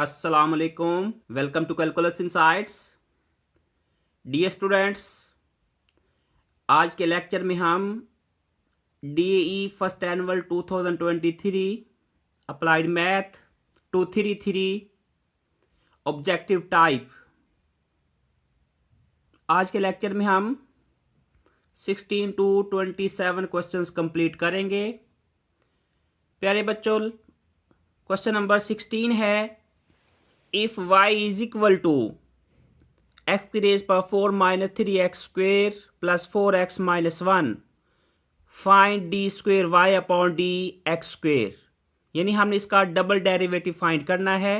अस्सलामुअलैकुम, welcome to calculus insights. Dear students, आज के लेक्चर में हम DAE first annual 2023 applied math 233 objective type, आज के लेक्चर में हम 16 to 27 क्वेश्चंस कंप्लीट करेंगे। प्यारे बच्चों, क्वेश्चन नंबर 16 है, if y is equal to X की रेज पर 4 minus 3x square plus 4x minus 1 find D square Y upon D X square. यानी हमने इसका डबल डेरिवेटिव फाइंड करना है।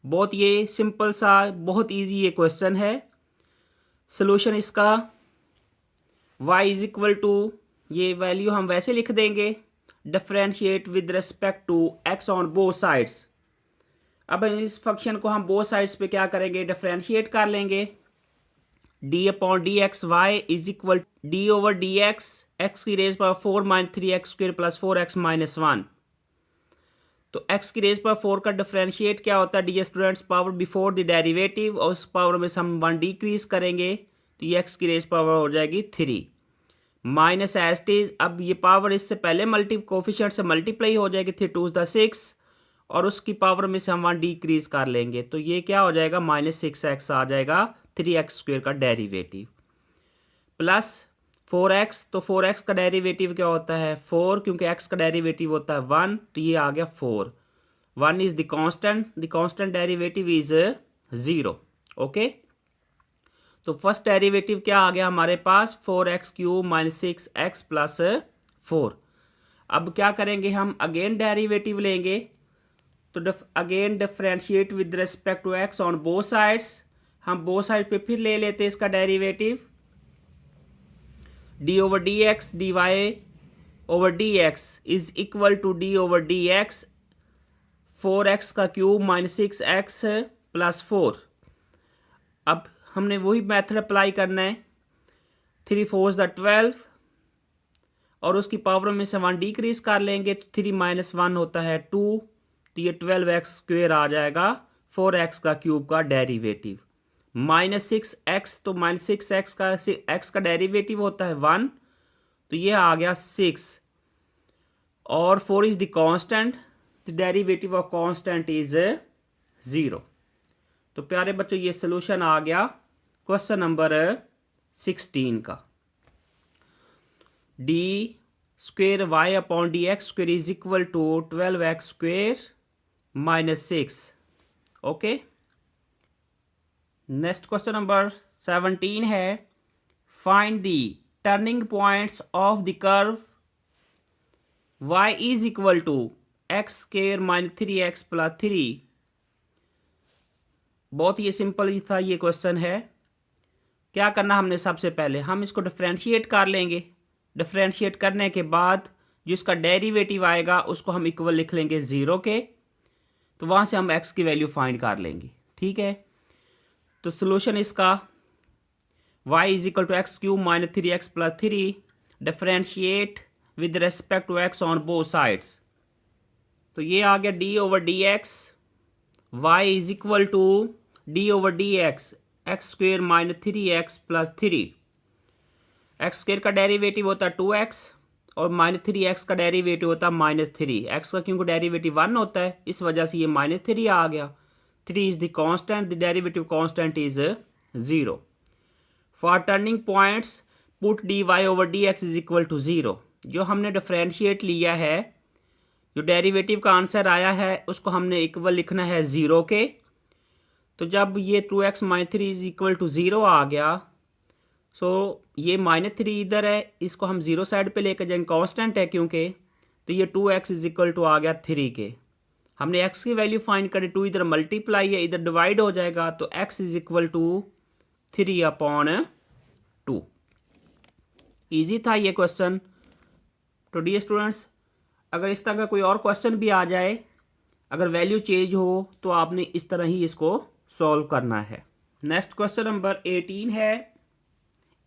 बहुत ये सिंपल सा, बहुत इजी ये क्वेश्चन है। सोल्यूशन इसका y इज इक्वल टू, ये वैल्यू हम वैसे लिख देंगे, differentiate with respect to x on both sides. अब इस फंक्शन को हम बोथ साइड्स पे क्या करेंगे, डिफरेंशिएट कर लेंगे। D upon D X Y is equal to over D एक्स की रेज पर 4 minus 3x square plus 4x minus 1। तो x की रेज पर 4 का डिफरेंशिएट क्या होता है dear students, power before the derivative, और उस पावर में से हम 1 डिक्रीज करेंगे तो ये x की रेज पावर हो जाएगी 3 माइनस एज इट इज। अब ये पावर इससे पहले कोफिशिएंट से मल्टीप्लाई हो जाएगी, 3 2 द 6, और उसकी पावर में से हम 1 डिक्रीज कर लेंगे तो ये क्या हो जाएगा, माइनस 6x आ जाएगा, 3x स्क्वेयर का डेरिवेटिव प्लस 4x। तो 4x का डेरिवेटिव क्या होता है, 4, क्योंकि x का डेरिवेटिव होता है 1, तो ये आ गया 4। 1 is the constant derivative is 0। Okay, तो फर्स्ट डेरिवेटिव क्या आ गया हमारे पास, 4x cube minus 6x plus 4। अब क्या करेंगे, हम अगेन डेरिवेटिव लेंगे, तो again differentiate with respect to x on both sides. हम बोथ साइड पे फिर ले लेते हैं इसका derivative, D over D X D Y over D x is equal to D over D X 4x का क्यूब माइनस 6x प्लस 4। अब हमने वही मेथड अप्लाई करना है, 3 4 द 12, और उसकी पावर में से 1 डिक्रीज कर लेंगे तो 3 माइनस 1 होता है 2, तो ये 12x स्क्वेयर आ जाएगा, 4x का क्यूब का डेरिवेटिव माइनस 6x, तो माइनस 6x का डेरिवेटिव होता है 1, तो ये आ गया 6, और 4 is the constant, the derivative of constant is 0। तो प्यारे बच्चों, ये सोल्यूशन आ गया क्वेश्चन नंबर 16 का। D square Y upon D X square is equal to 12x स्क्वेयर minus 6। Okay, next question number 17 है, find the turning points of the curve y is equal to X square minus 3x plus 3। बहुत ही simple ही था ये question है। क्या करना हमने, सबसे पहले हम इसको डिफरेंशिएट कर लेंगे। डिफरेंशिएट करने के बाद जो इसका डेरिवेटिव आएगा उसको हम इक्वल लिख लेंगे 0 के, तो वहां से हम x की वैल्यू फाइंड कर लेंगे। ठीक है, तो सोल्यूशन इसका y is equal to X cube minus 3x plus 3, differentiate with respect to x on both sides. तो ये आ गया d over D X, Y is equal to D over D X X square minus 3x plus 3। X square का derivative होता है 2x, और minus 3x का derivative होता है माइनस 3। एक्स का क्योंकि डेरिवेटिव 1 होता है, इस वजह से ये माइनस 3 आ गया। 3 is the constant, the derivative constant is 0। For turning points put d Y over D x is equal to 0। जो हमने डिफरेंशिएट लिया है, जो डेरिवेटिव का आंसर आया है, उसको हमने इक्वल लिखना है 0 के। तो जब ये 2x minus 3 is equal to 0 आ गया, सो ये माइनस 3 इधर है, इसको हम 0 साइड पे लेकर जाएंगे, कांस्टेंट है क्योंकि, तो ये 2x इज इक्वल टू आ गया 3 के। हमने x की वैल्यू फाइंड करी, 2 इधर मल्टीप्लाई है, इधर डिवाइड हो जाएगा, तो x is equal to 3 upon 2। Easy था ये क्वेश्चन। तो डियर स्टूडेंट्स, अगर इस तरह का कोई और क्वेश्चन भी आ जाए, अगर वैल्यू चेंज हो, तो आपने इस तरह ही इसको सॉल्व करना है। नेक्स्ट क्वेश्चन नंबर 18 है,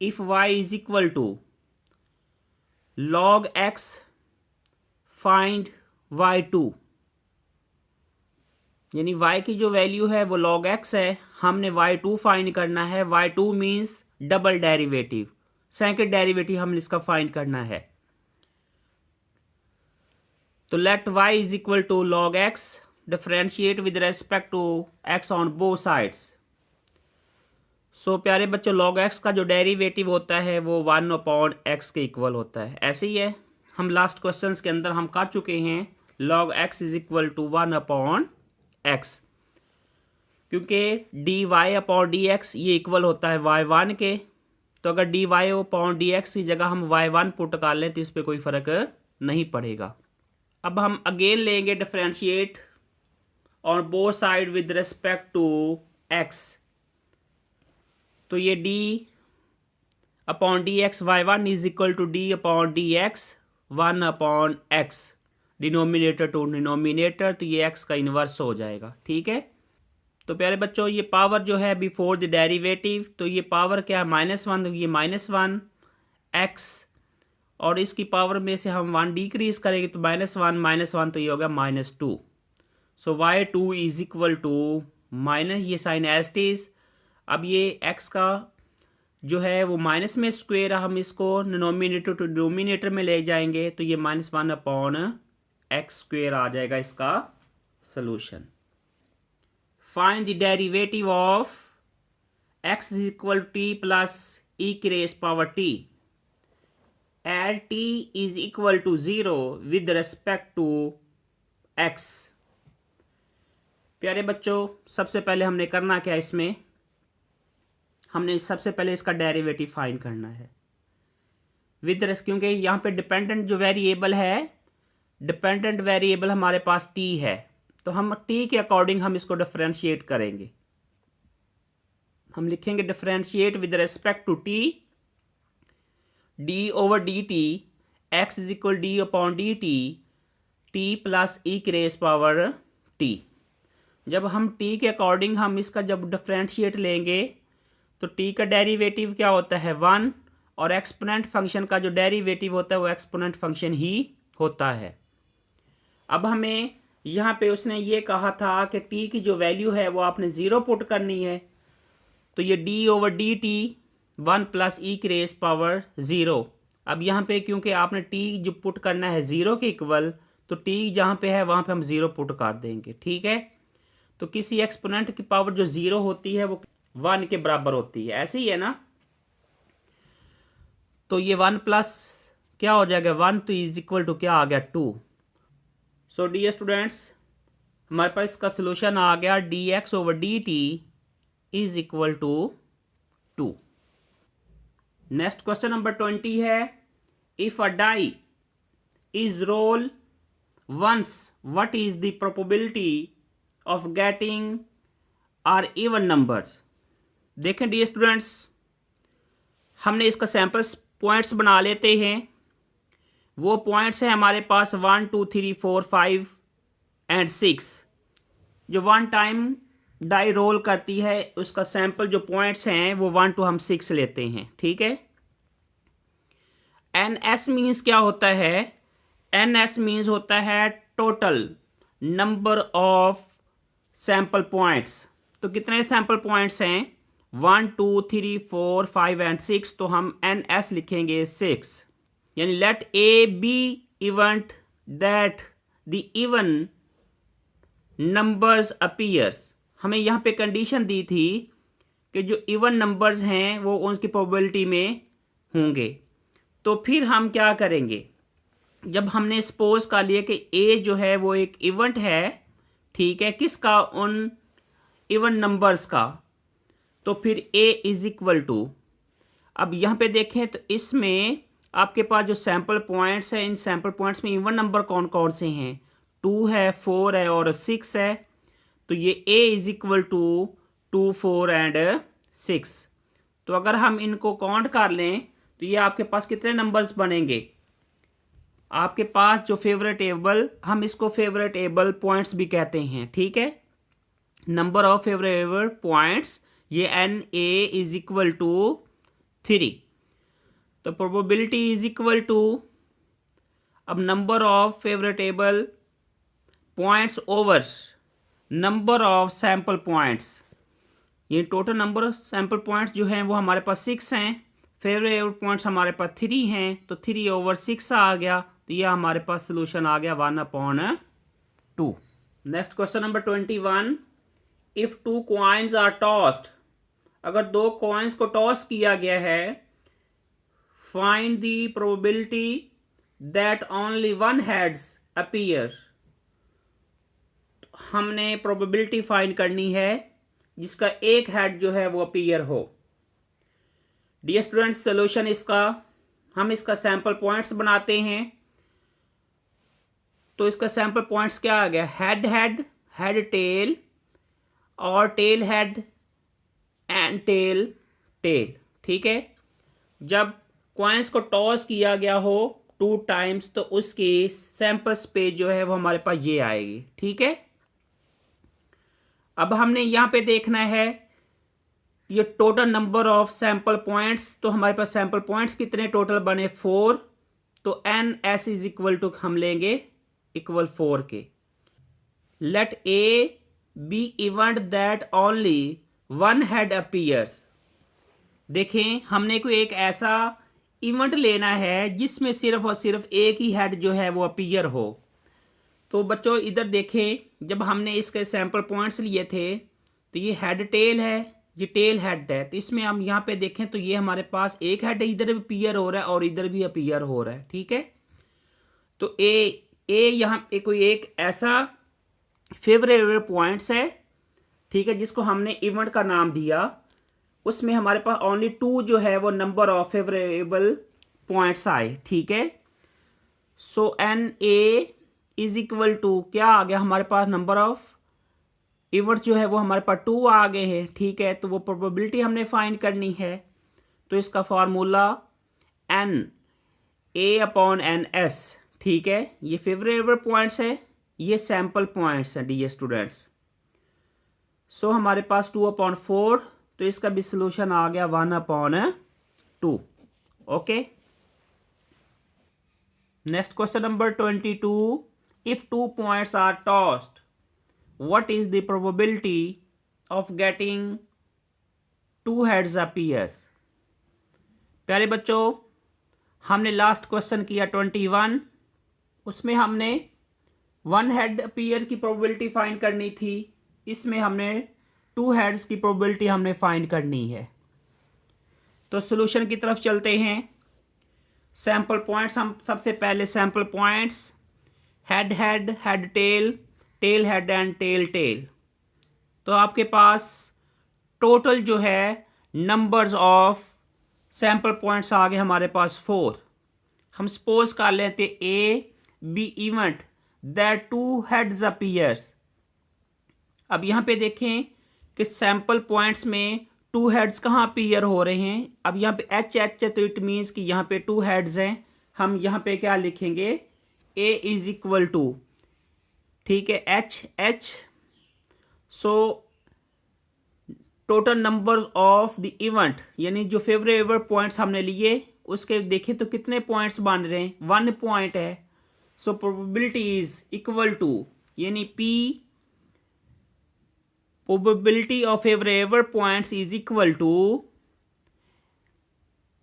if y is equal to log x find y2। यानी y की जो वैल्यू है वो log x है, हमने y2 फाइंड करना है। y2 means double derivative, second derivative हमने इसका फाइंड करना है। तो let y is equal to log x, differentiate with respect to x on both sides. So प्यारे बच्चों, log x का जो डेरिवेटिव होता है वो 1/x के इक्वल होता है। ऐसे ही है, हम लास्ट क्वेश्चंस के अंदर हम कर चुके हैं log x is equal to 1/x, क्योंकि dy/dx ये इक्वल होता है y1 के। तो अगर dy/dx की जगह हम y1 पुट कर लें तो इस पर कोई फ़र्क नहीं पड़ेगा। अब हम अगेन लेंगे differentiate on both side with respect to x। तो ये d/dx y1 is equal to d/dx 1/x, denominator to denominator, तो ये x का इन्वर्स हो जाएगा। ठीक है, तो प्यारे बच्चों ये पावर जो है बिफोर द डेरिवेटिव, तो ये पावर क्या है -1, तो ये -1x, और इसकी पावर में से हम 1 डिक्रीज करेंगे तो -1 तो ये होगा -2। So y2 is equal to minus, ये साइन एज इट इज। अब ये x का जो है वो माइनस में स्क्वेयर, हम इसको डिनोमिनेटर टू डिनोमिनेटर में ले जाएंगे तो ये -1/x² आ जाएगा इसका solution. Find the derivative of x is equal to t plus e की raise power t at t is equal to 0 with respect to x। प्यारे बच्चों, सबसे पहले हमने करना क्या है, इसमें हमने सबसे पहले इसका डेरिवेटिव फाइंड करना है विद रेस, क्योंकि यहाँ पे डिपेंडेंट जो वेरिएबल है, डिपेंडेंट वेरिएबल हमारे पास t है, तो हम t के अकॉर्डिंग हम इसको डिफरेंशिएट करेंगे। हम लिखेंगे differentiate with respect to t d/dt x is equal d/dt t plus e की रेस पावर t। जब हम t के अकॉर्डिंग हम इसका जब डिफरेंशिएट लेंगे तो t का डेरिवेटिव क्या होता है 1, और एक्सपोनेंट फंक्शन का जो डेरिवेटिव होता है वो एक्सपोनेंट फंक्शन ही होता है। अब हमें यहाँ पे उसने ये कहा था कि t की जो वैल्यू है वो आपने 0 पुट करनी है, तो ये d/dt 1 प्लस e की रेस पावर 0। अब यहाँ पे क्योंकि आपने t जो पुट करना है 0 के इक्वल, तो t जहाँ पे है वहाँ पे हम 0 पुट कर देंगे। ठीक है, तो किसी एक्सपोनेंट की पावर जो 0 होती है वो 1 के बराबर होती है, ऐसे ही है ना। तो ये 1 प्लस क्या हो जाएगा 1, तो इज इक्वल टू क्या आ गया 2। सो डियर स्टूडेंट्स, हमारे पास इसका सोल्यूशन आ गया dx/dt is equal to 2। Next question number 20 है, if a die is roll once what is the probability of getting are even numbers. देखें डियर स्टूडेंट्स, हमने इसका सैंपल्स पॉइंट्स बना लेते हैं। वो पॉइंट्स हैं हमारे पास 1 2 3 4 5 एंड 6। जो 1 टाइम डाई रोल करती है उसका सैंपल जो पॉइंट्स हैं वो 1 to हम 6 लेते हैं। ठीक है, NS मीन्स क्या होता है, NS मीन्स होता है total number of sample points. तो कितने सैंपल पॉइंट्स हैं 1 2 3 4 5 एंड 6, तो हम NS लिखेंगे 6। यानी let A be event that the even numbers appears. हमें यहाँ पे कंडीशन दी थी कि जो इवन नंबर्स हैं वो उनकी प्रोबेबिलिटी में होंगे। तो फिर हम क्या करेंगे, जब हमने सपोज कर लिया कि ए जो है वो एक इवेंट है, ठीक है, किसका, उन इवन नंबर्स का, तो फिर ए इज इक्वल टू, अब यहाँ पे देखें तो इसमें आपके पास जो सैंपल पॉइंट्स हैं, इन सैंपल पॉइंट्स में इवन नंबर कौन कौन से हैं, 2 है, 4 है और 6 है। तो ये a is equal to 2 4 and 6। तो अगर हम इनको काउंट कर लें तो ये आपके पास कितने नंबर्स बनेंगे, आपके पास जो फेवरेटेबल, हम इसको फेवरेटेबल पॉइंट्स भी कहते हैं। ठीक है, नंबर ऑफ फेवरेटेबल पॉइंट्स, ये NA इज इक्वल टू 3। तो प्रोबेबिलिटी इज इक्वल टू, अब number of favourable points overs number of sample points, ये total number of sample points जो हैं वो हमारे पास 6 हैं। फेवरेट पॉइंट्स हमारे पास 3 हैं, तो 3/6 आ गया, तो ये हमारे पास सोल्यूशन आ गया 1/2। Next question number 21, if 2 coins are tossed, अगर 2 कॉइन्स को टॉस किया गया है, find the probability that only one heads appear, हमने प्रोबेबिलिटी फाइंड करनी है जिसका एक हेड जो है वो अपीयर हो। डियर स्टूडेंट्स, सोल्यूशन इसका, हम इसका सैंपल पॉइंट्स बनाते हैं। तो इसका सैंपल पॉइंट्स क्या आ गया, हेड हेड, हेड टेल, और tail head and tail tail. ठीक है, जब कॉइन्स को टॉस किया गया हो 2 टाइम्स, तो उसकी सैंपल स्पेस जो है वो हमारे पास ये आएगी। ठीक है, अब हमने यहां पे देखना है ये total number of sample points, तो हमारे पास सैंपल पॉइंट्स कितने टोटल बने 4, तो N S is equal to हम लेंगे इक्वल 4 के। Let A be event that only one head appears, देखें हमने कोई एक ऐसा इवेंट लेना है जिसमें सिर्फ और सिर्फ एक ही हेड जो है वो अपीयर हो। तो बच्चों इधर देखें, जब हमने इसके सैंपल पॉइंट्स लिए थे तो ये हेड टेल है, ये टेल हेड है, तो इसमें हम यहाँ पे देखें तो ये हमारे पास एक हेड इधर भी अपीयर हो रहा है और इधर भी अपीयर हो रहा है। ठीक है, तो ए यहाँ पे कोई एक ऐसा फेवरेबल पॉइंट्स है, ठीक है, जिसको हमने इवेंट का नाम दिया, उसमें हमारे पास ओनली 2 जो है वो नंबर ऑफ फेवरेबल पॉइंट्स आए। ठीक है, so N A is equal to क्या आ गया हमारे पास, नंबर ऑफ इवेंट्स जो है वो हमारे पास 2 आ गए हैं। ठीक है, तो वो प्रोबेबिलिटी हमने फाइंड करनी है, तो इसका formula N A upon N S. ठीक है, ये फेवरेबल पॉइंट्स है, ये सैंपल पॉइंट्स हैं डियर स्टूडेंट्स। सो हमारे पास 2/4, तो इसका भी सोल्यूशन आ गया 1/2। Okay, next question number 22, if 2 points are tossed, what is the probability of getting 2 heads appears? प्यारे बच्चों, हमने लास्ट क्वेश्चन किया 21, उसमें हमने 1 हेड अपीयर की प्रोबेबिलिटी फाइंड करनी थी, इसमें हमने 2 हेड्स की प्रोबेबिलिटी हमने फाइंड करनी है। तो सॉल्यूशन की तरफ चलते हैं। सैंपल पॉइंट्स, हम सबसे पहले sample points head head, head tail, tail head and tail tail, तो आपके पास टोटल जो है नंबर्स ऑफ सैंपल पॉइंट्स आ गए हमारे पास 4। हम सपोज कर लेते A be event that 2 heads appears. अब यहाँ पे देखें कि सैंपल पॉइंट्स में 2 हेड्स कहाँ अपीयर हो रहे हैं। अब यहाँ पे एच एच है, तो इट मीन्स कि यहाँ पे 2 हेड्स हैं। हम यहाँ पे क्या लिखेंगे, ए इज इक्वल टू, ठीक है, H H. So total numbers of the event, यानी जो फेवरेबल पॉइंट्स हमने लिए उसके देखें तो कितने पॉइंट्स बन रहे हैं, 1 पॉइंट है। So probability is equal to, यानी P probability of favourable points is equal to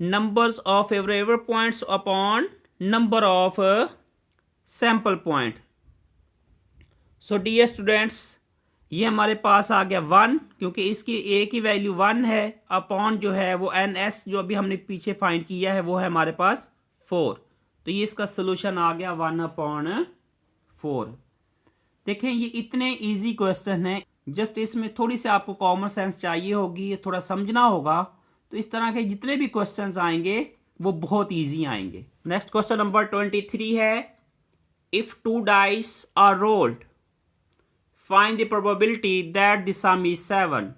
numbers of favourable points upon number of sample point. So dear students, ये हमारे पास आ गया 1, क्योंकि इसकी ए की वैल्यू 1 है, अपॉन जो है वो एन एस जो अभी हमने पीछे फाइंड किया है वो है हमारे पास 4। तो ये इसका सोल्यूशन आ गया 1/4। देखें ये इतने इजी क्वेश्चन है, जस्ट इसमें थोड़ी सी आपको कॉमन सेंस चाहिए होगी, थोड़ा समझना होगा, तो इस तरह के जितने भी क्वेश्चंस आएंगे वो बहुत इजी आएंगे। नेक्स्ट क्वेश्चन नंबर 23 है, if 2 dice are rolled find the probability that the sum is 7।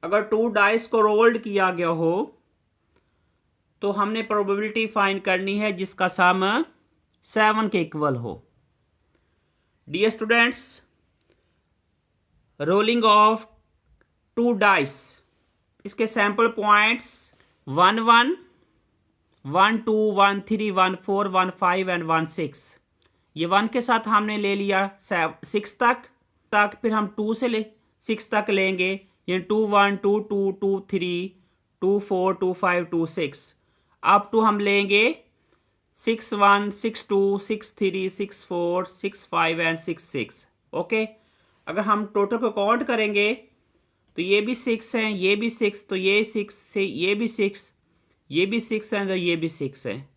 अगर 2 डाइस को रोल्ड किया गया हो तो हमने प्रोबेबिलिटी फाइंड करनी है जिसका सम 7 के इक्वल हो। Dear students, rolling of 2 dice, इसके सैंपल पॉइंट्स 1 1, 1 2, 1 3, 1 4, 1 5 एंड 1 6। ये 1 के साथ हमने ले लिया 6 तक, तक, फिर हम 2 से ले 6 तक लेंगे, यानी 2 1 2 2 2 3 2 4 2 5 2 6 अप टू हम लेंगे 6 1 6 2 6 3 6 4 6 5 एंड 6 6। ओके, अगर हम टोटल को काउंट करेंगे तो ये भी 6 हैं, ये भी 6, तो ये 6 से ये भी 6, ये भी 6 हैं, तो ये भी 6 हैं।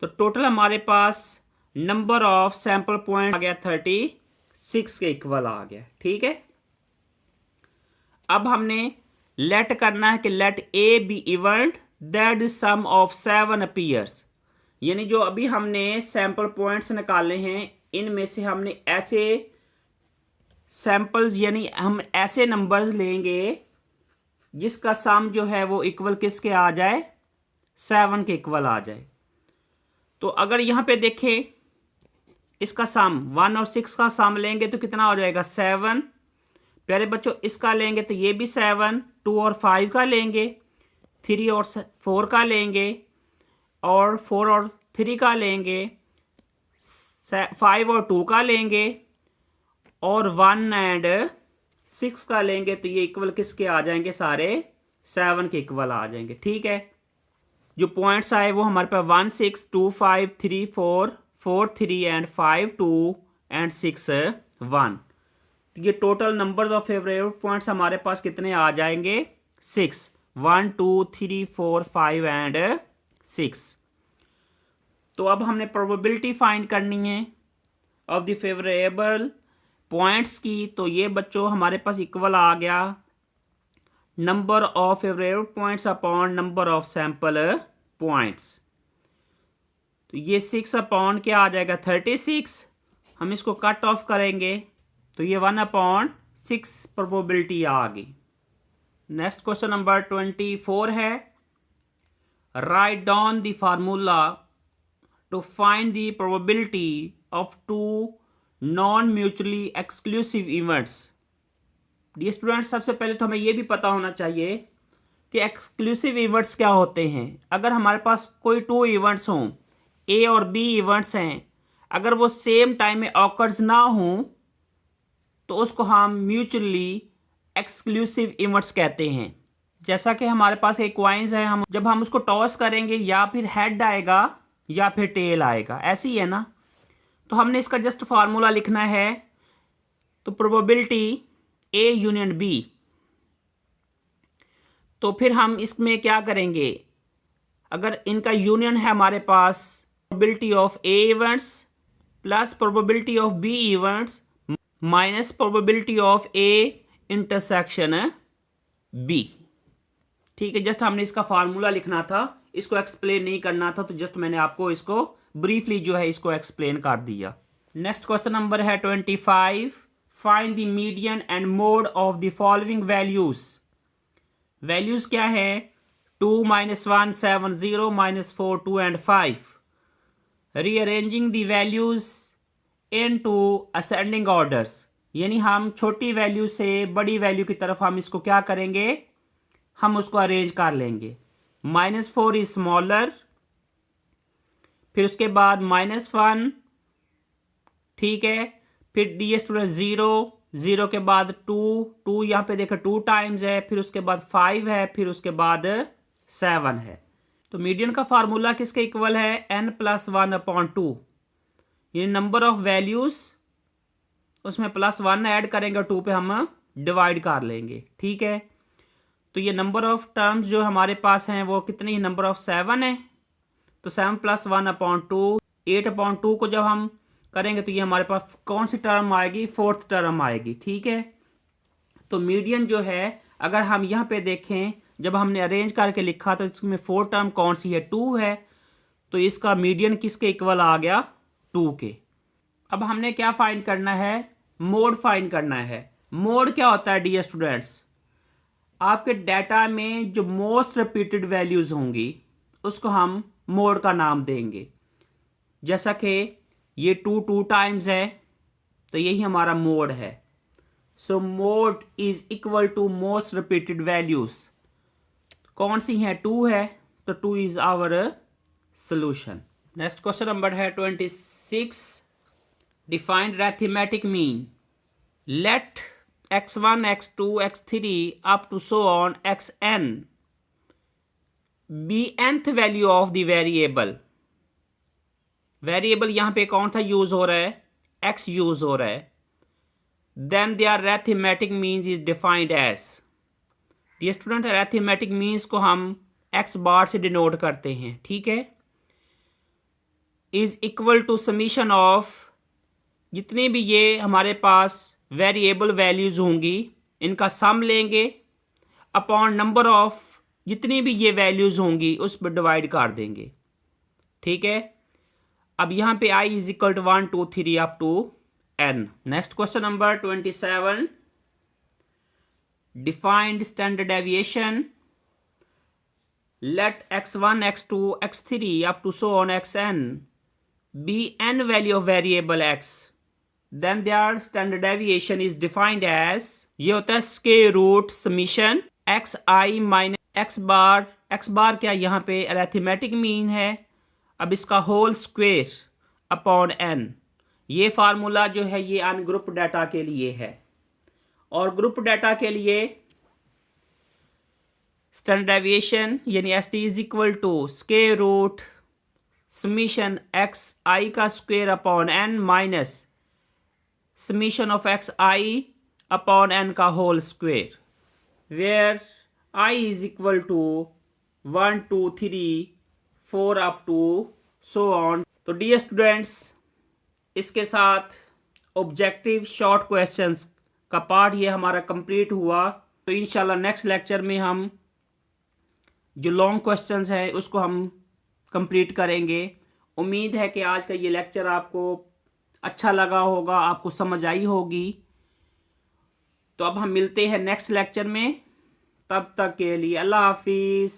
तो टोटल हमारे पास नंबर ऑफ सैंपल पॉइंट आ गया 36 के इक्वल आ गया। ठीक है, अब हमने लेट करना है कि let A be event that is sum of 7 appears, यानी जो अभी हमने सैंपल पॉइंट्स निकाले हैं इनमें से हमने ऐसे सैंपल्स यानी हम ऐसे नंबर्स लेंगे जिसका सम जो है वो इक्वल किसके आ जाए, 7 के इक्वल आ जाए। तो अगर यहां पे देखें इसका सम 1 और 6 का सम लेंगे तो कितना हो जाएगा 7। प्यारे बच्चों इसका लेंगे तो ये भी 7, 2 और 5 का लेंगे, 3 और 4 का लेंगे, और 4 और 3 का लेंगे, 5 और 2 का लेंगे, और 1 एंड 6 का लेंगे, तो ये इक्वल किसके आ जाएंगे, सारे 7 के इक्वल आ जाएंगे। ठीक है, जो पॉइंट्स आए वो हमारे पास 1 6 2 5 3 4 4 3 एंड 5 2 एंड 6 1। ये total numbers of favourite points हमारे पास कितने आ जाएंगे, 6, 1 2 3 4 5 एंड 6। तो अब हमने प्रोबेबिलिटी फाइंड करनी है ऑफ द फेवरेबल पॉइंट्स की। तो ये बच्चों हमारे पास इक्वल आ गया number of favourable points upon number of sample points. तो ये 6 अपॉन क्या आ जाएगा 36, हम इसको कट ऑफ करेंगे तो ये 1/6 प्रोबेबिलिटी आ गई। नेक्स्ट क्वेश्चन नंबर 24 है, write down the formula to find the probability of 2 non mutually exclusive events. Dear students, सबसे पहले तो हमें यह भी पता होना चाहिए कि एक्सक्लूसिव इवेंट्स क्या होते हैं। अगर हमारे पास कोई 2 इवेंट्स हों, ए और बी इवेंट्स हैं, अगर वो सेम टाइम में ऑकर्स ना हों तो उसको हम म्यूचुअली एक्सक्लूसिव इवेंट्स कहते हैं। जैसा कि हमारे पास एक कॉइन्स है, हम जब हम उसको टॉस करेंगे या फिर हेड आएगा या फिर टेल आएगा, ऐसी है ना। तो हमने इसका जस्ट फार्मूला लिखना है, तो प्रोबेबिलिटी ए यूनियन बी। तो फिर हम इसमें क्या करेंगे, अगर इनका यूनियन है हमारे पास probability of A events plus probability of B events minus probability of A intersection B. ठीक है, जस्ट हमने इसका फार्मूला लिखना था, इसको एक्सप्लेन नहीं करना था, तो जस्ट मैंने आपको इसको ब्रीफली जो है इसको एक्सप्लेन कर दिया। नेक्स्ट क्वेश्चन नंबर है 25, find the median and mode of the following values. Values क्या है, 2 -1 7 0 -4 2 and 5। Rearranging the values into ascending orders, यानी हम छोटी वैल्यू से बड़ी वैल्यू की तरफ हम इसको क्या करेंगे, हम उसको अरेंज कर लेंगे। -4 इज स्मॉलर, फिर उसके बाद -1, ठीक है, फिर डी स्टूडेंट 0 0 के बाद 2 2 यहाँ पे देखो 2 टाइम्स है, फिर उसके बाद 5 है, फिर उसके बाद 7 है। तो मीडियन का फार्मूला किसके इक्वल है, n+1/2, ये नंबर ऑफ वैल्यूज उसमें +1 ऐड करेंगे, 2 पे हम डिवाइड कर लेंगे। ठीक है, तो ये नंबर ऑफ टर्म्स जो हमारे पास हैं वो कितनी, नंबर ऑफ 7 है, तो 7 + 1/2 8/2 को जब हम करेंगे तो ये हमारे पास कौन सी टर्म आएगी, 4th टर्म आएगी। ठीक है, तो मीडियन जो है अगर हम यहाँ पे देखें, जब हमने अरेंज करके लिखा तो इसमें 4 टर्म कौन सी है, 2 है, तो इसका मीडियन किसके इक्वल आ गया, 2 के। अब हमने क्या फाइंड करना है, मोड फाइंड करना है। मोड क्या होता है डियर स्टूडेंट्स, आपके डाटा में जो मोस्ट रिपीटेड वैल्यूज होंगी उसको हम मोड का नाम देंगे। जैसा कि ये 2 टाइम्स है तो यही हमारा मोड है। So mode is equal to most repeated values, कौन सी है, 2 है, तो 2 is our solution. Next question number है 26, defined arithmetic mean. let x1 x2 x3 up to so on xn be nth value of the variable. Variable यहां पे कौन सा यूज हो रहा है, x यूज हो रहा है। Then there arithmetic means is defined as, ये स्टूडेंट अरिथमेटिक मीन्स को हम x बार से डिनोट करते हैं, ठीक है। Is equal to summation of, जितने भी ये हमारे पास वेरिएबल वैल्यूज होंगी इनका सम लेंगे अपॉन नंबर ऑफ जितनी भी ये वैल्यूज होंगी उस पर डिवाइड कर देंगे, ठीक है। अब यहां पे i is equal to 1 2 3 up to n। Next question number 27, defined standard deviation. Let x1 x2 x3 up to so on xn be n value of variable x, then their standard deviation is defined as, ये होता है square root summation xi minus x bar क्या यहाँ पे arithmetic mean है, अब इसका whole square upon n। ये फार्मूला जो है ये अनग्रुप डाटा के लिए है, और ग्रुप डाटा के लिए स्टैंडर्ड डेविएशन यानी S T is equal to square root summation X I का square upon N minus summation of X I upon N का whole square, where I is equal to 1 2 3 4 up to so on. तो dear students, इसके साथ objective short questions का part ये हमारा complete हुआ। तो इंशाल्लाह नेक्स्ट लेक्चर में हम जो लॉन्ग क्वेश्चंस हैं उसको हम कंप्लीट करेंगे। उम्मीद है कि आज का ये लेक्चर आपको अच्छा लगा होगा, आपको समझ आई होगी। तो अब हम मिलते हैं नेक्स्ट लेक्चर में, तब तक के लिए अल्लाह हाफिज़।